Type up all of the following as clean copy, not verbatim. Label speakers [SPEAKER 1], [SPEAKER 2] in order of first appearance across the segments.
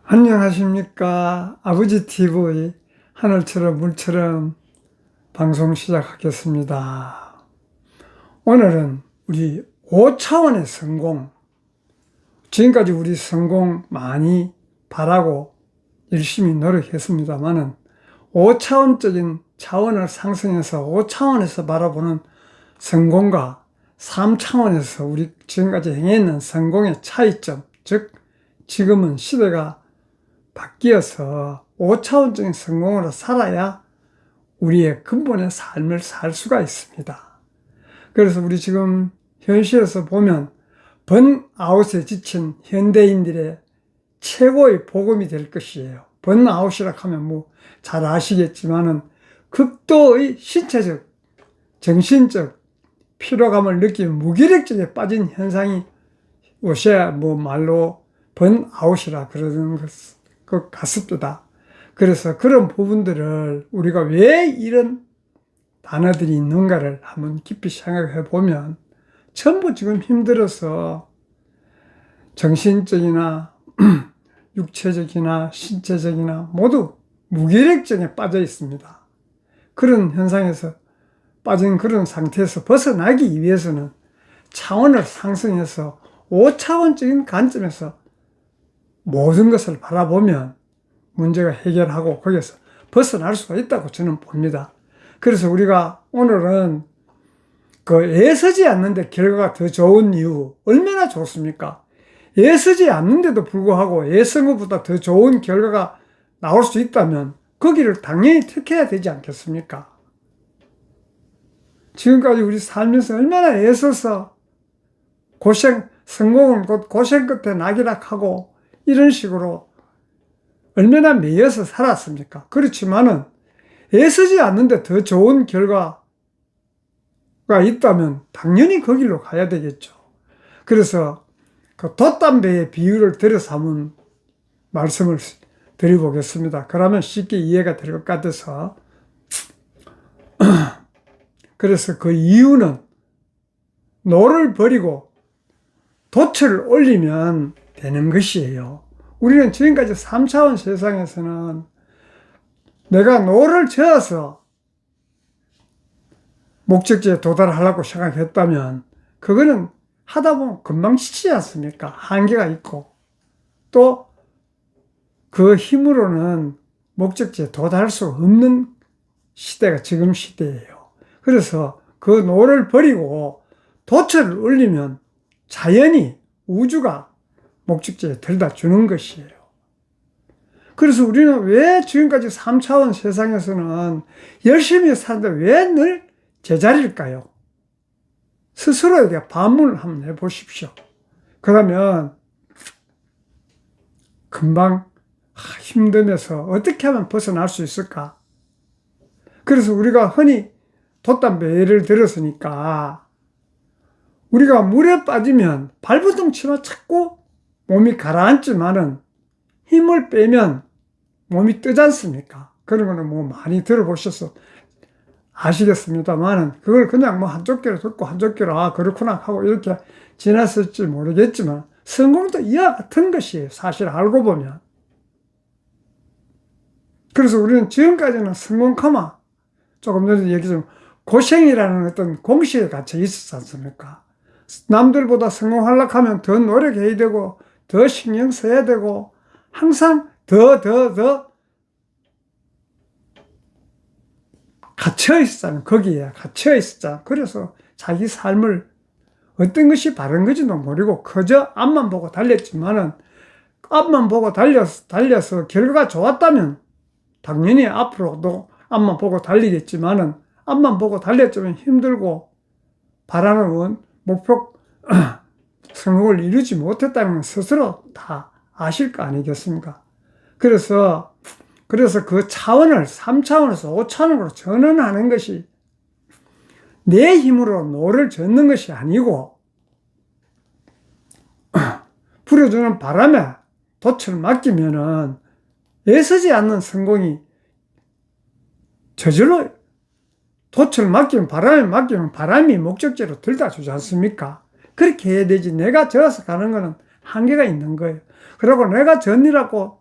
[SPEAKER 1] 안녕하십니까. 아버지 TV 하늘처럼 물처럼 방송 시작하겠습니다. 오늘은 우리 5차원의 성공, 지금까지 우리 성공 많이 바라고 열심히 노력했습니다만은 5차원적인 차원을 상승해서 5차원에서 바라보는 성공과 3차원에서 우리 지금까지 행했는 성공의 차이점, 즉 지금은 시대가 바뀌어서 5차원적인 성공으로 살아야 우리의 근본의 삶을 살 수가 있습니다. 그래서 우리 지금 현실에서 보면 번아웃에 지친 현대인들의 최고의 복음이 될 것이에요. 번아웃이라 하면 뭐 잘 아시겠지만은 극도의 신체적, 정신적 피로감을 느끼는 무기력증에 빠진 현상이 오셔야 뭐 말로 번아웃이라 그러는 것 같습니다. 그래서 그런 부분들을 우리가 왜 이런 단어들이 있는가를 한번 깊이 생각해 보면 전부 지금 힘들어서 정신적이나 육체적이나 신체적이나 모두 무기력증에 빠져 있습니다. 그런 현상에서 빠진 그런 상태에서 벗어나기 위해서는 차원을 상승해서 5차원적인 관점에서 모든 것을 바라보면 문제가 해결하고 거기에서 벗어날 수가 있다고 저는 봅니다. 그래서 우리가 오늘은 그 애쓰지 않는데 결과가 더 좋은 이유, 얼마나 좋습니까? 애쓰지 않는데도 불구하고 애쓴 것보다 더 좋은 결과가 나올 수 있다면 거기를 당연히 택해야 되지 않겠습니까? 지금까지 우리 살면서 얼마나 애써서 성공은 곧 고생 끝에 낙이락하고 이런 식으로 얼마나 매여서 살았습니까? 그렇지만은 애쓰지 않는데 더 좋은 결과가 있다면 당연히 거기로 가야 되겠죠. 그래서 그 돛담배의 비유를 들여서 한번 말씀을 드려보겠습니다. 그러면 쉽게 이해가 될 것 같아서. 그래서 그 이유는 노를 버리고 돛을 올리면 되는 것이에요. 우리는 지금까지 3차원 세상에서는 내가 노를 저어서 목적지에 도달하려고 생각했다면 그거는 하다 보면 금방 지치지 않습니까? 한계가 있고 또 그 힘으로는 목적지에 도달할 수 없는 시대가 지금 시대예요. 그래서 그 노를 버리고 돛을 올리면 자연히 우주가 목적지에 들다 주는 것이에요. 그래서 우리는 왜 지금까지 3차원 세상에서는 열심히 사는데 왜 늘 제자리일까요? 스스로에게 반문을 한번 해보십시오. 그러면 금방 힘듦에서 어떻게 하면 벗어날 수 있을까? 그래서 우리가 흔히 돛담배 예를 들었으니까 우리가 물에 빠지면 발버둥 치면 자꾸 몸이 가라앉지만은 힘을 빼면 몸이 뜨지 않습니까? 그런 거는 뭐 많이 들어보셔서 아시겠습니다만은 그걸 그냥 뭐 한쪽 귀로 듣고 한쪽 귀로 아 그렇구나 하고 이렇게 지났을지 모르겠지만 성공도 이와 같은 것이에요. 사실 알고 보면. 그래서 우리는 지금까지는 성공, 조금 전에 얘기했지만 고생이라는 어떤 공식에 갇혀 있었지 않습니까? 남들보다 성공하려고 하면 더 노력해야 되고 더 신경 써야 되고 항상 더 갇혀 있었잖아. 거기에 갇혀 있었잖아. 그래서 자기 삶을 어떤 것이 바른 건지도 모르고 그저 앞만 보고 달렸지만은 앞만 보고 달려서 결과가 좋았다면 당연히 앞으로도 앞만 보고 달리겠지만은 앞만 보고 달렸지만 힘들고 바라는 목표 성공을 이루지 못했다는 건 스스로 다 아실 거 아니겠습니까? 그래서 그 차원을 3차원에서 5차원으로 전환하는 것이 내 힘으로 노를 젓는 것이 아니고 불어주는 바람에 돛을 맡기면은 애쓰지 않는 성공이 저절로 돛을 맡기면 바람이 목적지로 들다 주지 않습니까? 그렇게 해야 되지. 내가 저어서 가는 거는 한계가 있는 거예요. 그리고 내가 전이라고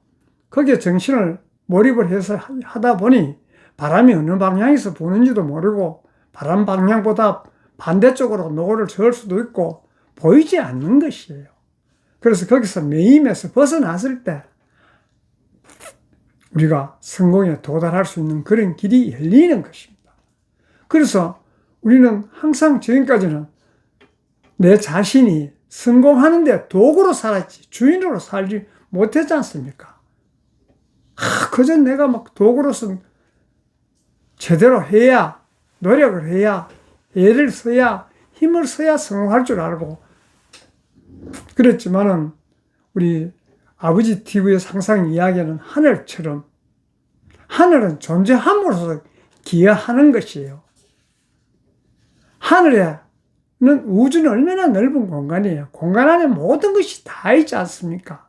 [SPEAKER 1] 거기에 정신을 몰입을 해서 하다 보니 바람이 어느 방향에서 부는지도 모르고 바람 방향보다 반대쪽으로 노를 저을 수도 있고 보이지 않는 것이에요. 그래서 거기서 매임에서 벗어났을 때 우리가 성공에 도달할 수 있는 그런 길이 열리는 것입니다. 그래서 우리는 항상 지금까지는 내 자신이 성공하는데 도구로 살았지 주인으로 살지 못했지 않습니까? 그저 내가 막 도구로서 제대로 해야, 노력을 해야, 애를 써야, 힘을 써야 성공할 줄 알고 그랬지만은 우리 아버지 TV에서 항상 이야기하는 하늘처럼 하늘은 존재함으로써 기여하는 것이에요. 하늘에는 우주는 얼마나 넓은 공간이에요. 공간 안에 모든 것이 다 있지 않습니까?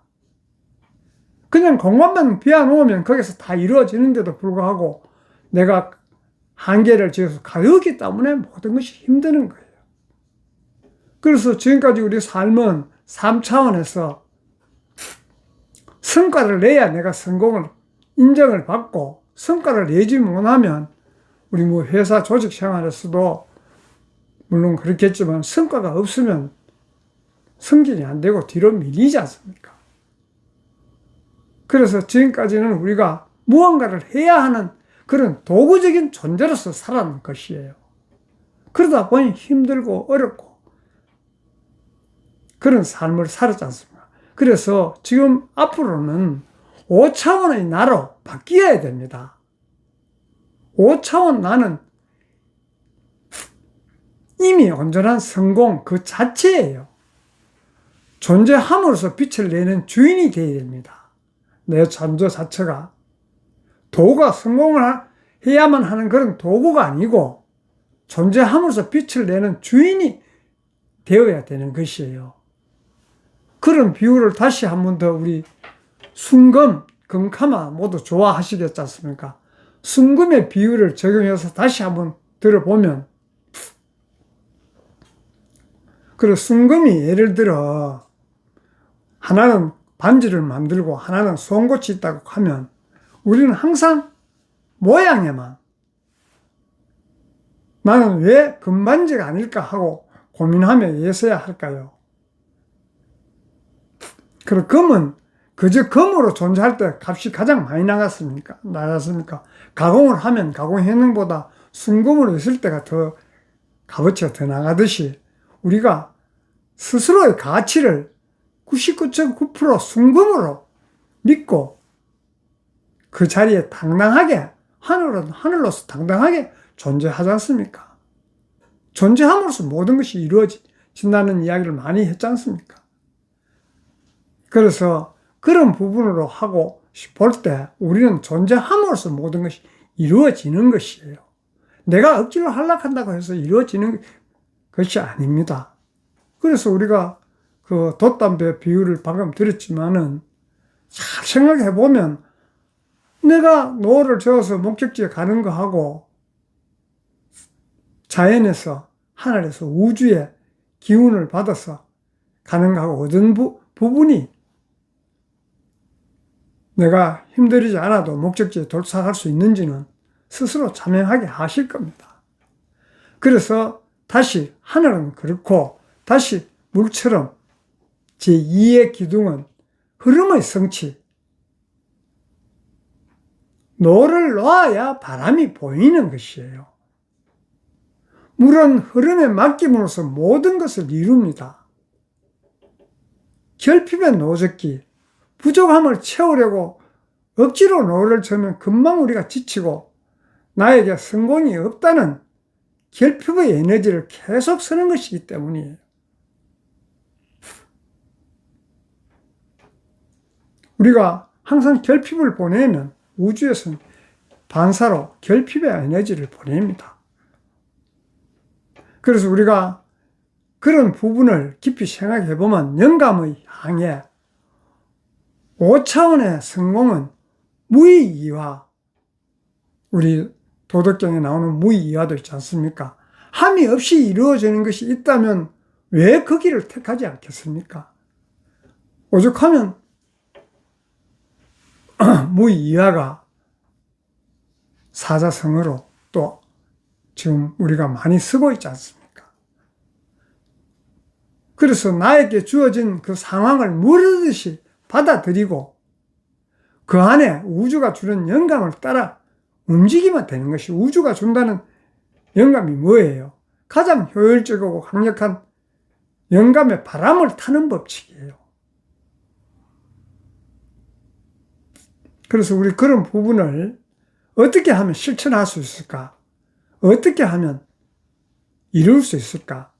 [SPEAKER 1] 그냥 공간만 비워놓으면 거기서 다 이루어지는데도 불구하고 내가 한계를 지어서 가졌기 때문에 모든 것이 힘드는 거예요. 그래서 지금까지 우리 삶은 3차원에서 성과를 내야 내가 성공을 인정을 받고 성과를 내지 못하면 우리 뭐 회사 조직 생활에서도 물론 그렇겠지만 성과가 없으면 승진이 안 되고 뒤로 밀리지 않습니까? 그래서 지금까지는 우리가 무언가를 해야 하는 그런 도구적인 존재로서 살아가는 것이에요. 그러다 보니 힘들고 어렵고 그런 삶을 살았지 않습니까? 그래서 지금 앞으로는 5차원의 나로 바뀌어야 됩니다. 5차원 나는 이미 온전한 성공 그 자체예요. 존재함으로써 빛을 내는 주인이 되어야 됩니다. 내 존재 자체가 도구가 성공을 해야만 하는 그런 도구가 아니고 존재함으로써 빛을 내는 주인이 되어야 되는 것이에요. 그런 비유를 다시 한 번 더 우리 순금, 금카마 모두 좋아하시겠지 않습니까? 순금의 비유를 적용해서 다시 한번 들어보면 그리고 순금이 예를 들어 하나는 반지를 만들고 하나는 송곳이 있다고 하면 우리는 항상 모양에만 나는 왜 금반지가 아닐까 하고 고민하며 예서야 할까요? 그리고 금은 그저 금으로 존재할 때 값이 가장 많이 나갔습니까? 가공을 하면 가공현능보다 순금으로 있을 때가 더 값어치가 더 나가듯이 우리가 스스로의 가치를 99.9% 순금으로 믿고 그 자리에 당당하게 하늘로서 당당하게 존재하지 않습니까? 존재함으로써 모든 것이 이루어진다는 이야기를 많이 했지 않습니까? 그래서 그런 부분으로 하고 볼 때 우리는 존재함으로써 모든 것이 이루어지는 것이에요. 내가 억지로 하려한다고 해서 이루어지는 것이 아닙니다. 그래서 우리가 그 돛담배 비유를 방금 들었지만은 잘 생각해 보면 내가 노를 저어서 목적지에 가는 거하고 자연에서 하늘에서 우주의 기운을 받아서 가는 거하고 어떤 부분이 내가 힘들이지 않아도 목적지에 도착할 수 있는지는 스스로 자명하게 하실 겁니다. 그래서 다시 하늘은 그렇고 다시 물처럼 제2의 기둥은 흐름의 성취. 노를 놓아야 바람이 보이는 것이에요. 물은 흐름에 맡김으로써 모든 것을 이룹니다. 결핍의 노젓기, 부족함을 채우려고 억지로 노를 저면 금방 우리가 지치고 나에게 성공이 없다는 결핍의 에너지를 계속 쓰는 것이기 때문이에요. 우리가 항상 결핍을 보내면 우주에서는 반사로 결핍의 에너지를 보냅니다. 그래서 우리가 그런 부분을 깊이 생각해 보면 영감의 항해 5차원의 성공은 무의이화, 우리 도덕경에 나오는 무의이화도 있지 않습니까? 함이 없이 이루어지는 것이 있다면 왜 그 길을 택하지 않겠습니까? 오죽하면 무이하가 사자성어로 또 지금 우리가 많이 쓰고 있지 않습니까? 그래서 나에게 주어진 그 상황을 무르듯이 받아들이고 그 안에 우주가 주는 영감을 따라 움직이면 되는 것이, 우주가 준다는 영감이 뭐예요? 가장 효율적이고 강력한 영감의 바람을 타는 법칙이에요. 그래서 우리 그런 부분을 어떻게 하면 실천할 수 있을까? 어떻게 하면 이룰 수 있을까?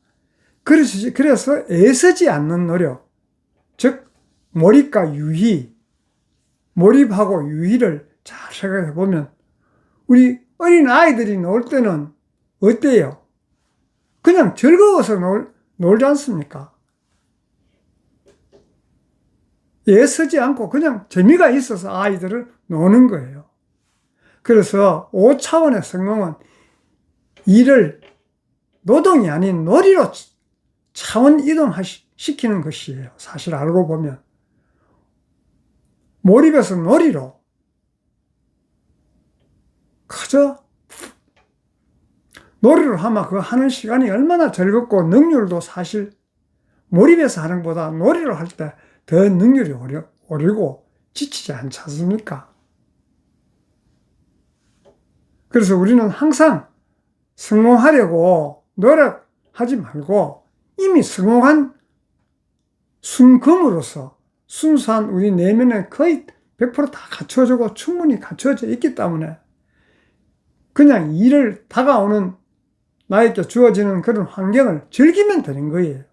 [SPEAKER 1] 그래서 애쓰지 않는 노력, 즉 몰입과 유희, 몰입하고 유희를 잘 생각해 보면 우리 어린 아이들이 놀 때는 어때요? 그냥 즐거워서 놀지 않습니까? 애쓰지 않고 그냥 재미가 있어서 아이들을 노는 거예요. 그래서 5차원의 성공은 일을 노동이 아닌 놀이로 차원 이동시키는 것이에요. 사실 알고 보면. 몰입해서 놀이로. 그저 놀이를 하면 그 하는 시간이 얼마나 즐겁고 능률도 사실 몰입해서 하는 것보다 놀이를 할 때 더 능률이 오르고 지치지 않지 않습니까? 그래서 우리는 항상 성공하려고 노력하지 말고 이미 성공한 순금으로서 순수한 우리 내면에 거의 100%다 갖춰지고 충분히 갖춰져 있기 때문에 그냥 일을 다가오는 나에게 주어지는 그런 환경을 즐기면 되는 거예요.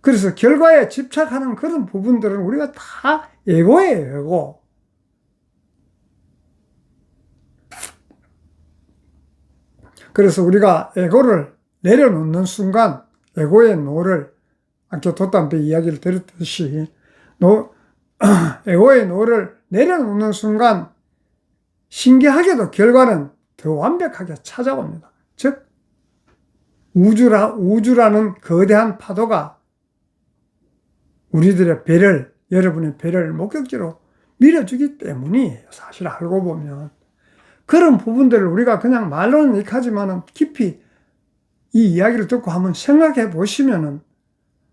[SPEAKER 1] 그래서 결과에 집착하는 그런 부분들은 우리가 다 에고예요, 에고. 그래서 우리가 에고를 내려놓는 순간, 에고의 노를, 아까 돛담배 이야기를 들었듯이, 에고의 노를 내려놓는 순간, 신기하게도 결과는 더 완벽하게 찾아옵니다. 즉, 우주라는 거대한 파도가 우리들의 배를, 여러분의 배를 목적지로 밀어주기 때문이에요. 사실 알고 보면. 그런 부분들을 우리가 그냥 말로는 익하지만은 깊이 이 이야기를 듣고 한번 생각해 보시면은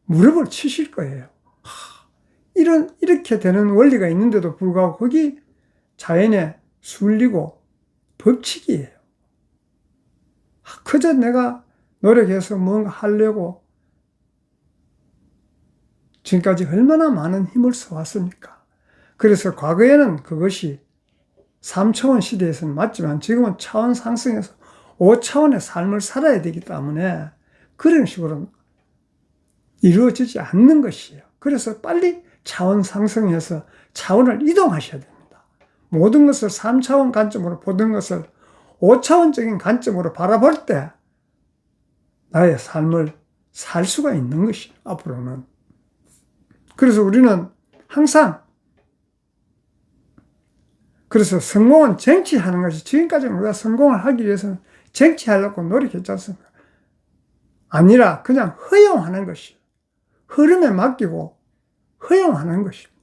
[SPEAKER 1] 무릎을 치실 거예요. 이렇게 되는 원리가 있는데도 불구하고 거기 자연의 순리고 법칙이에요. 그저 내가 노력해서 뭔가 하려고 지금까지 얼마나 많은 힘을 써왔습니까? 그래서 과거에는 그것이 3차원 시대에서는 맞지만 지금은 차원 상승해서 5차원의 삶을 살아야 되기 때문에 그런 식으로 이루어지지 않는 것이에요. 그래서 빨리 차원 상승해서 차원을 이동하셔야 됩니다. 모든 것을 3차원 관점으로 보던 것을 5차원적인 관점으로 바라볼 때 나의 삶을 살 수가 있는 것이에요. 앞으로는. 그래서 우리는 항상 그래서 성공은 쟁취하는 것이, 지금까지는 우리가 성공을 하기 위해서는 쟁취하려고 노력했지 않습니까? 아니라 그냥 허용하는 것이에요. 흐름에 맡기고 허용하는 것입니다.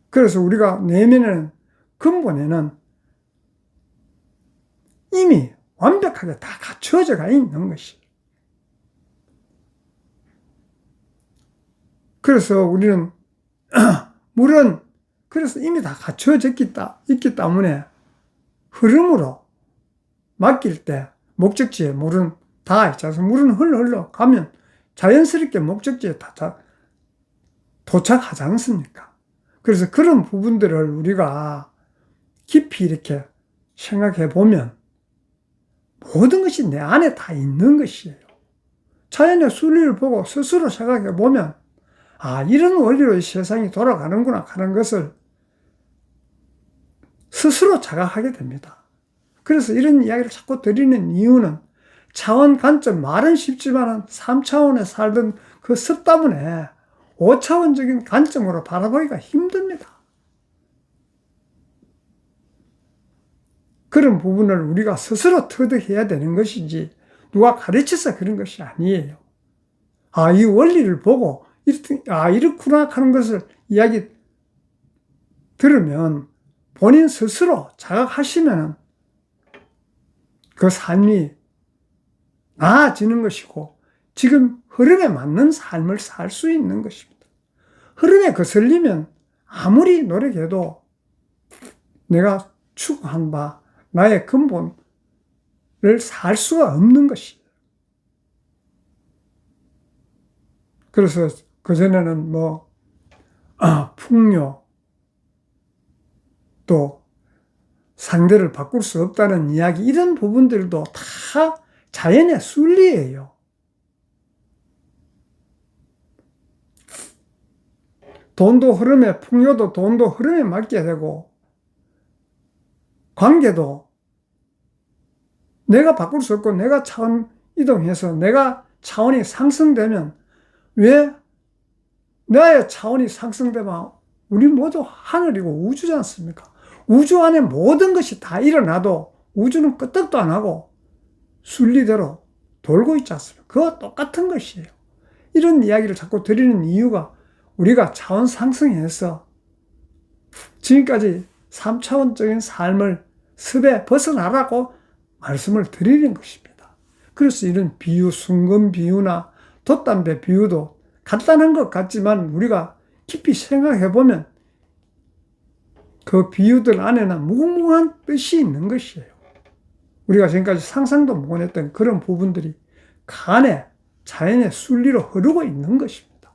[SPEAKER 1] 그래서 우리가 내면에는, 근본에는 이미 완벽하게 다 갖추어져 있는 것이에요. 그래서 우리는 물은 그래서 이미 다 갖추어져 있기 때문에 흐름으로 맡길 때 목적지에 물은 다 있지 않습니까? 물은 흘러 가면 자연스럽게 목적지에 다 도착하지 않습니까? 그래서 그런 부분들을 우리가 깊이 이렇게 생각해 보면 모든 것이 내 안에 다 있는 것이에요. 자연의 순리를 보고 스스로 생각해 보면 이런 원리로 이 세상이 돌아가는구나 하는 것을 스스로 자각하게 됩니다. 그래서 이런 이야기를 자꾸 드리는 이유는 차원 관점, 말은 쉽지만 3차원에 살던 그 습 때문에 5차원적인 관점으로 바라보기가 힘듭니다. 그런 부분을 우리가 스스로 터득해야 되는 것이지 누가 가르쳐서 그런 것이 아니에요. 이 원리를 보고 이렇구나 하는 것을 이야기 들으면 본인 스스로 자각하시면 그 삶이 나아지는 것이고 지금 흐름에 맞는 삶을 살 수 있는 것입니다. 흐름에 거슬리면 아무리 노력해도 내가 추구한 바 나의 근본을 살 수가 없는 것이에요. 그래서 그전에는 풍요, 또 상대를 바꿀 수 없다는 이야기, 이런 부분들도 다 자연의 순리예요. 돈도 흐름에, 풍요도 돈도 흐름에 맡게 되고, 관계도 내가 바꿀 수 없고 내가 차원 이동해서 내가 차원이 상승되면, 왜 나의 차원이 상승되면 우리 모두 하늘이고 우주지 않습니까? 우주 안에 모든 것이 다 일어나도 우주는 끄떡도 안 하고 순리대로 돌고 있지 않습니까? 그거 똑같은 것이에요. 이런 이야기를 자꾸 드리는 이유가 우리가 차원 상승해서 지금까지 3차원적인 삶을 습에 벗어나라고 말씀을 드리는 것입니다. 그래서 이런 비유, 순금 비유나 돛담배 비유도 간단한 것 같지만 우리가 깊이 생각해 보면 그 비유들 안에는 무궁무한 뜻이 있는 것이에요. 우리가 지금까지 상상도 못했던 그런 부분들이 그 안에 자연의 순리로 흐르고 있는 것입니다.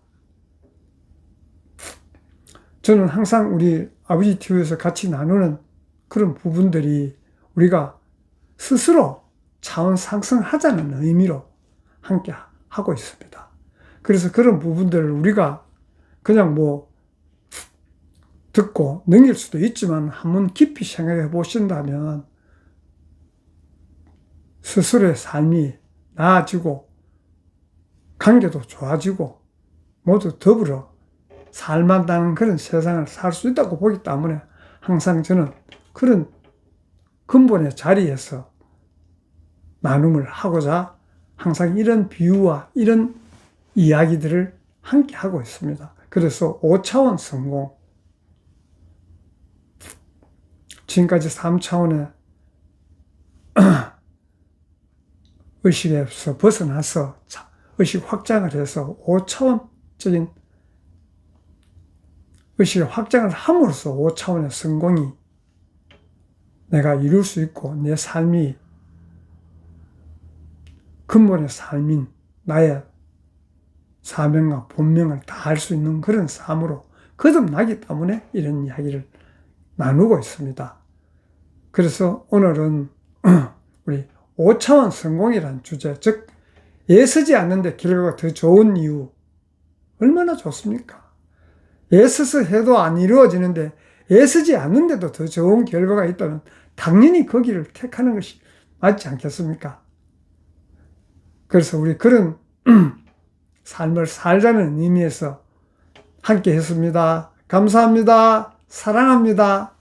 [SPEAKER 1] 저는 항상 우리 아버지 TV에서 같이 나누는 그런 부분들이 우리가 스스로 차원 상승하자는 의미로 함께 하고 있습니다. 그래서 그런 부분들을 우리가 그냥 듣고 넘길 수도 있지만 한번 깊이 생각해 보신다면 스스로의 삶이 나아지고 관계도 좋아지고 모두 더불어 살만한 그런 세상을 살 수 있다고 보기 때문에 항상 저는 그런 근본의 자리에서 나눔을 하고자 항상 이런 비유와 이런 이야기들을 함께 하고 있습니다. 그래서 5차원 성공, 지금까지 3차원의 의식에서 벗어나서 의식 확장을 해서 5차원적인 의식의 확장을 함으로써 5차원의 성공이 내가 이룰 수 있고 내 삶이 근본의 삶인 나의 사명과 본명을 다할 수 있는 그런 삶으로 거듭나기 때문에 이런 이야기를 나누고 있습니다. 그래서 오늘은 우리 5차원 성공이라는 주제, 즉 애쓰지 않는데 결과가 더 좋은 이유, 얼마나 좋습니까? 애써서 해도 안 이루어지는데 애쓰지 않는데도 더 좋은 결과가 있다면 당연히 거기를 택하는 것이 맞지 않겠습니까? 그래서 우리 그런 삶을 살자는 의미에서 함께 했습니다. 감사합니다. 사랑합니다.